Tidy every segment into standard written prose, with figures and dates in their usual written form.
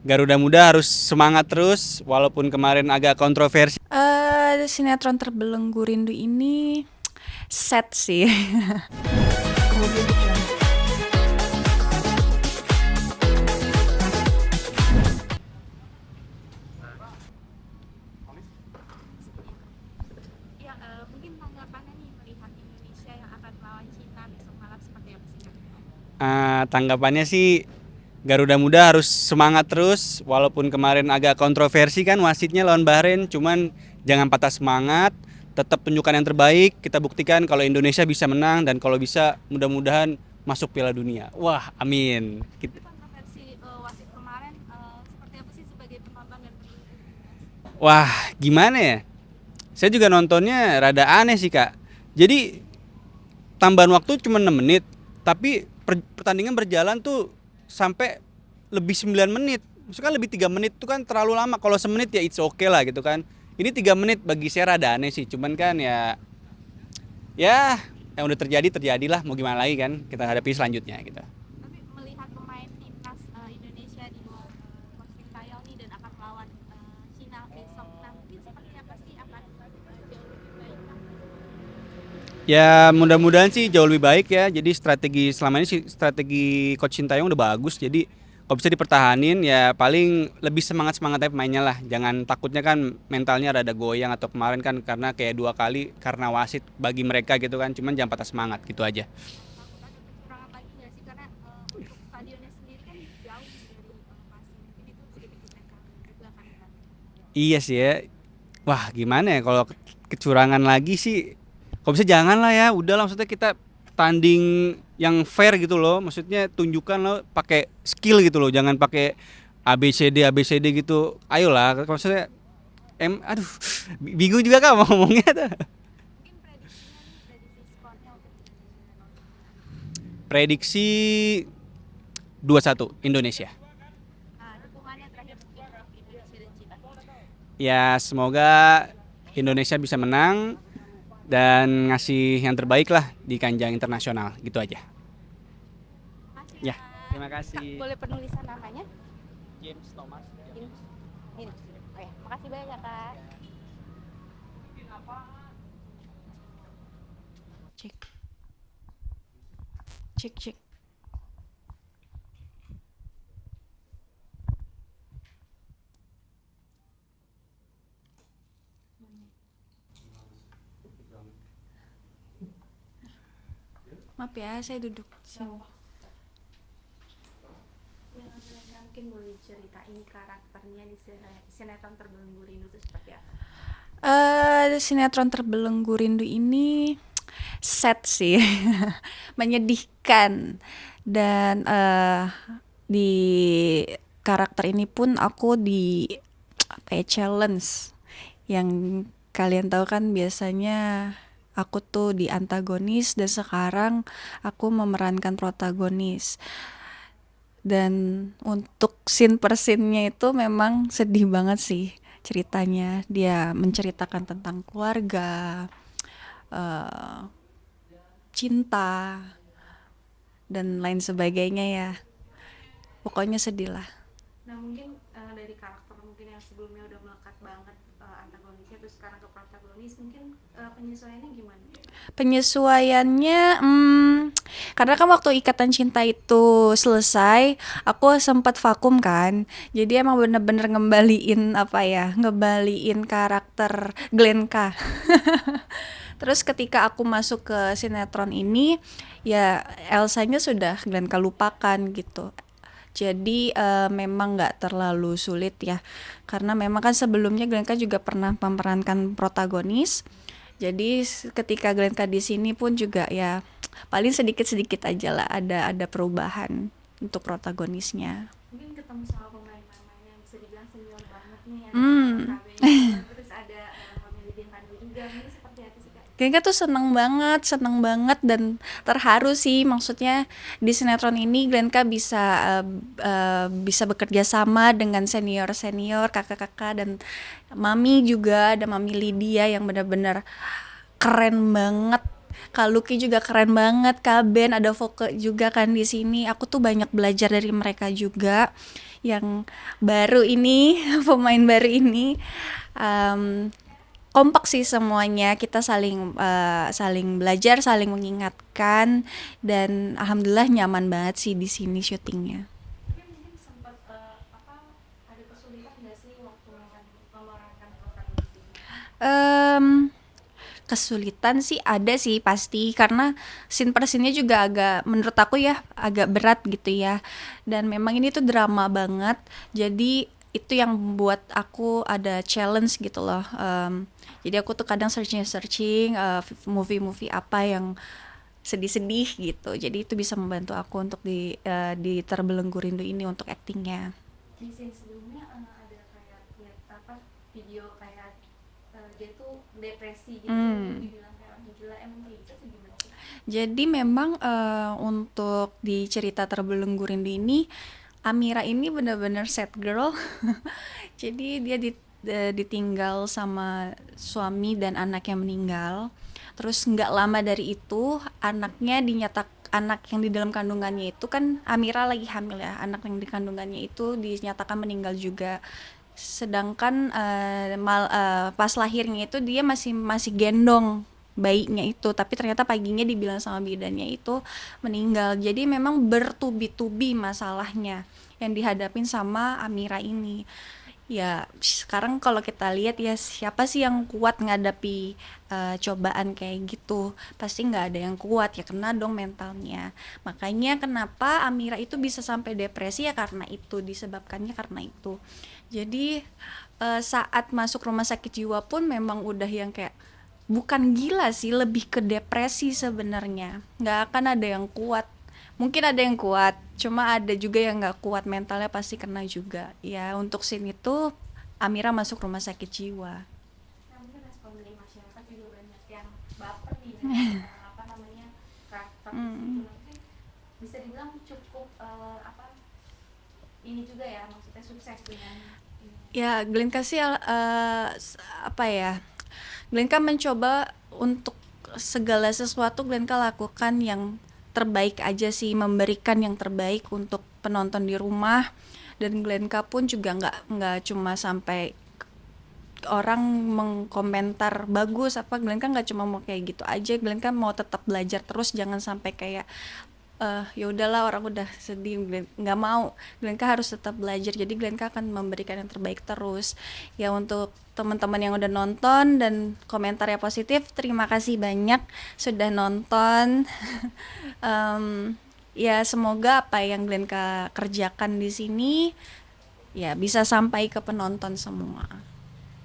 Garuda Muda harus semangat terus walaupun kemarin agak kontroversi. Sinetron Terbelenggu Rindu ini sad sih. Ya, mungkin tanggapannya nih melihat Indonesia yang akan melawan Cina besok malam seperti apa sih Kak? Tanggapannya sih Garuda Muda harus semangat terus walaupun kemarin agak kontroversi kan wasitnya lawan Bahrain, cuman jangan patah semangat, tetap tunjukkan yang terbaik, kita buktikan kalau Indonesia bisa menang dan kalau bisa mudah-mudahan masuk Piala Dunia. Wah, amin. Tapi kontroversi wasit kemarin seperti apa sih sebagai penonton dan pendukung? Wah, gimana ya? Saya juga nontonnya rada aneh sih, Kak. Jadi tambahan waktu cuma 6 menit, tapi pertandingan berjalan tuh sampai lebih 9 menit. Maksudnya lebih 3 menit tuh kan terlalu lama. Kalau semenit ya it's okay lah gitu kan. Ini 3 menit bagi saya rada aneh sih. Cuman kan ya yang udah terjadi terjadilah, mau gimana lagi kan. Kita hadapi selanjutnya gitu. Tapi melihat pemain timnas Indonesia di bawah Coach Sintayong nih dan akan melawan Cina besok, nah mungkin seperti apa sih akan jauh lebih baik kah? Ya mudah-mudahan sih jauh lebih baik ya. Jadi strategi selama ini sih strategi Coach Sintayong udah bagus. Jadi kalau bisa dipertahanin ya paling lebih semangat-semangatnya pemainnya lah. Jangan takutnya kan mentalnya rada goyang atau kemarin kan karena kayak 2 kali karena wasit bagi mereka gitu kan. Cuman jangan patah semangat gitu aja. Takut ada kecurangan lagi nggak sih karena untuk stadionnya sendiri kan jauh nih dari lokasi, mungkin itu jadi bikin mereka juga kan Kak? Iya sih ya. Wah gimana ya kalau kecurangan lagi sih. Kalau bisa jangan lah ya. Udah lah maksudnya kita tanding yang fair gitu loh. Maksudnya tunjukkan lo pakai skill gitu loh. Jangan pakai ABCD gitu. Ayolah. Kalau maksudnya aduh bingung juga kak mau ngomongnya tuh. Mungkin prediksinya nih, prediksi skornya untuk Indonesia dan Prediksi 2-1 Indonesia. dukungannya terakhir mungkin untuk Indonesia dan Cina. Ya semoga Indonesia bisa menang dan ngasih yang terbaik lah di kancah internasional gitu aja. Makasih ya Ya, Kak. terima Kak, kasih. boleh penulisan namanya? James Thomas. Ini. Ini. Oh ya, makasih banyak ya Kak. Cek, cek, cek. Maaf ya, saya duduk sini. Ya, mungkin boleh ceritain karakternya di sinetron Terbelenggu Rindu itu seperti apa? Sinetron Terbelenggu Rindu ini sad sih, menyedihkan. Dan di karakter ini pun aku di apa ya, challenge. Yang kalian tahu kan biasanya aku tuh di antagonis dan sekarang aku memerankan protagonis. Dan untuk scene per scene-nya itu memang sedih banget sih ceritanya. Dia menceritakan tentang keluarga, eh, cinta, dan lain sebagainya ya. Pokoknya sedih lah. Nah mungkin dari karakter mungkin yang sebelumnya udah melekat banget antagonisnya terus sekarang ke protagonis mungkin penyesuaiannya gimana? Penyesuaiannya, karena kan waktu Ikatan Cinta itu selesai, aku sempat vakum kan. Jadi emang bener-bener ngembaliin apa ya, ngembaliin karakter Glenka. Terus ketika aku masuk ke sinetron ini, ya Elsanya sudah Glenka lupakan gitu. Jadi memang nggak terlalu sulit ya, karena memang kan sebelumnya Glenka juga pernah memerankan protagonis. Jadi ketika Glenka di sini pun juga ya paling sedikit-sedikit aja lah ada perubahan untuk protagonisnya. Mungkin ketemu sama pemain-pemain yang bisa dibilang senior banget nih ada Hmm. KB terus ada Family Denkandu juga mungkin seperti apa sih Kak? Glenka tuh seneng banget dan terharu sih, maksudnya di sinetron ini Glenka bisa bekerja sama dengan senior kakak-kakak dan Mami juga, ada Mami Lydia yang benar-benar keren banget. Kak Lucky juga keren banget, Kak Ben ada Voke juga kan di sini. Aku tuh banyak belajar dari mereka juga yang baru ini, pemain baru ini. Em, Kompak sih semuanya, kita saling belajar, saling mengingatkan, dan alhamdulillah nyaman banget sih di sini syutingnya. Tapi mungkin sempat ada kesulitan nggak sih waktu memerankan protagonis ini? Em, Kesulitan sih ada sih pasti, karena scene per scene-nya juga agak, menurut aku ya, agak berat gitu ya. Dan memang ini tuh drama banget. Jadi itu yang membuat aku ada challenge gitu loh. Jadi aku tuh kadang searching movie-movie apa yang sedih-sedih gitu. Jadi itu bisa membantu aku untuk di Terbelenggu Rindu ini untuk actingnya. Di scene sebelumnya ada kayak lihat video kayak dia tuh depresi gitu, dibilang kayak orang gila, emang kayak gitu atau gimana sih? Jadi memang untuk di cerita Terbelenggu Rindu ini, Amira ini benar-benar sad girl. Jadi dia ditinggal sama suami dan anaknya meninggal. Terus nggak lama dari itu anak yang di dalam kandungannya itu, kan Amira lagi hamil ya, anak yang di kandungannya itu dinyatakan meninggal juga. Sedangkan pas lahirnya itu dia masih masih gendong bayinya itu, tapi ternyata paginya dibilang sama bidannya itu meninggal. Jadi memang bertubi-tubi masalahnya yang dihadapin sama Amira ini. Ya sekarang kalau kita lihat ya, siapa sih yang kuat ngadapi cobaan kayak gitu? Pasti nggak ada yang kuat, ya kena dong mentalnya. Makanya kenapa Amira itu bisa sampai depresi, ya karena itu, disebabkannya karena itu. Jadi saat masuk rumah sakit jiwa pun memang udah yang kayak, bukan gila sih, lebih ke depresi sebenarnya. Nggak akan ada yang kuat. Mungkin ada yang kuat, cuma ada juga yang nggak kuat, mentalnya pasti kena juga. Ya untuk scene itu Amira masuk rumah sakit jiwa. Nah, mungkin respon dari masyarakat juga banyak yang baper nih dengan karakter itu. Mungkin bisa dibilang cukup ini juga ya, maksudnya sukses dengan ini. Ya Glenka sih apa ya, Glenka mencoba untuk segala sesuatu, Glenka lakukan yang terbaik aja sih, memberikan yang terbaik untuk penonton di rumah. Dan Glenka pun juga nggak cuma sampai orang mengkomentar bagus apa, Glenka nggak cuma mau kayak gitu aja, Glenka mau tetap belajar terus, jangan sampai kayak ya udahlah orang udah sedih, nggak mau. Glenka harus tetap belajar, jadi Glenka akan memberikan yang terbaik terus. Ya untuk teman-teman yang udah nonton dan komentarnya positif, terima kasih banyak sudah nonton. Ya semoga apa yang Glenka kerjakan di sini ya bisa sampai ke penonton semua.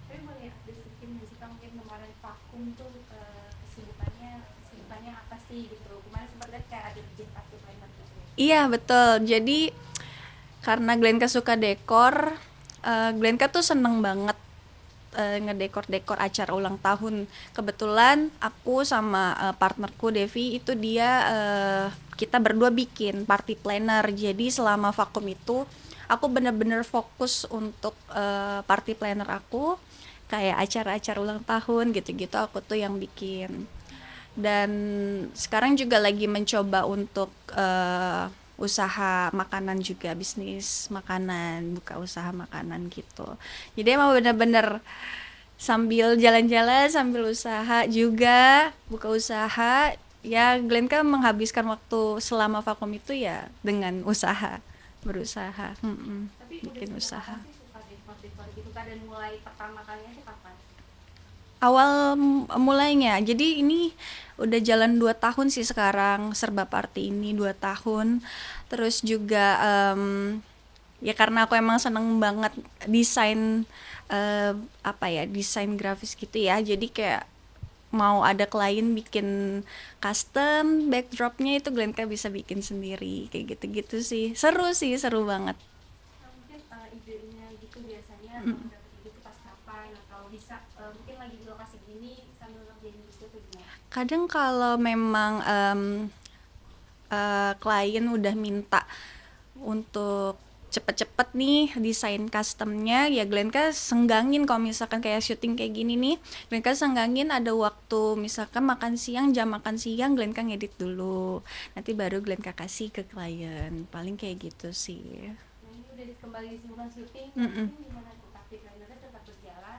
Tapi boleh sedikit nggak sih Kak, mungkin kemarin vakum tuh kesibukannya apa sih gitu? Kemarin sempat lihat kayak ada bikin party planner gitu ya. Iya betul, jadi karena Glenka suka dekor, Glenka tuh seneng banget ngedekor-dekor acara ulang tahun. Kebetulan aku sama partnerku Devi itu kita berdua bikin party planner. Jadi selama vakum itu aku bener-bener fokus untuk party planner aku, kayak acara-acara ulang tahun gitu-gitu aku tuh yang bikin. Dan sekarang juga lagi mencoba untuk usaha makanan juga, bisnis makanan, buka usaha makanan gitu. Jadi emang bener-bener sambil jalan-jalan, sambil usaha juga, buka usaha. Ya Glenka menghabiskan waktu selama vakum itu ya dengan usaha, berusaha. Tapi udah Bikin sejak usaha. kapan sih suka dekor-dekor gitu Kak, dan mulai pertama kalinya tuh kapan? Awal mulainya, jadi ini udah jalan 2 tahun sih sekarang, serba party ini 2 tahun. Terus juga ya karena aku emang seneng banget desain, apa ya, desain grafis gitu ya. Jadi kayak mau ada klien bikin custom backdropnya, itu Glenka bisa bikin sendiri kayak gitu-gitu sih. Seru banget. Nah, mungkin idenya gitu biasanya dapet ide tuh pas kapan, atau bisa mungkin lagi di lokasi gini sambil ngerjain gitu tuh gimana? Kadang kalau memang klien udah minta untuk cepet-cepet nih desain customnya, ya Glenka senggangin kalau misalkan kayak syuting kayak gini nih, Glenka senggangin ada waktu misalkan makan siang, jam makan siang Glenka ngedit dulu, nanti baru Glenka kasih ke klien, paling kayak gitu sih. Nah ini udah kembali simpan syuting, Mm-mm. gimana tuh taktik lainnya tetap berjalan?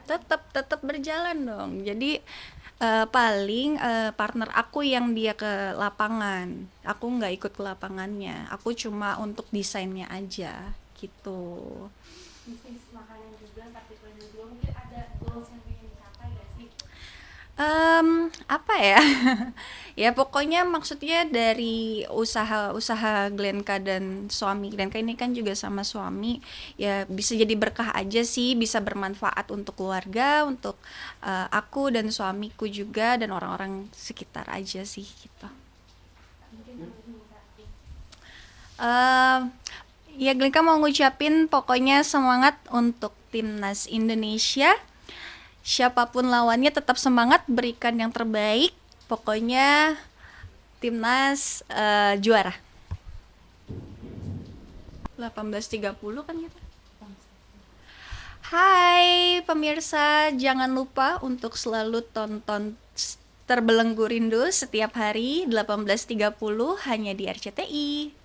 Tetap berjalan dong, jadi paling partner aku yang dia ke lapangan, aku nggak ikut ke lapangannya, aku cuma untuk desainnya aja gitu. Bisnis makanan juga, taktik lainnya juga, mungkin ada goals yang pengen dicapai gak sih? Apa ya? Ya pokoknya maksudnya dari usaha Glenka dan suami Glenka ini kan juga sama suami, ya bisa jadi berkah aja sih, bisa bermanfaat untuk keluarga, untuk aku dan suamiku juga dan orang-orang sekitar aja sih gitu. Mungkin kalau bisa Em, Ya Glenka mau ngucapin pokoknya semangat untuk timnas Indonesia. Siapapun lawannya tetap semangat, berikan yang terbaik. Pokoknya timnas juara. 18.30 kan gitu. Hai pemirsa, jangan lupa untuk selalu tonton Terbelenggu Rindu setiap hari 18.30 hanya di RCTI.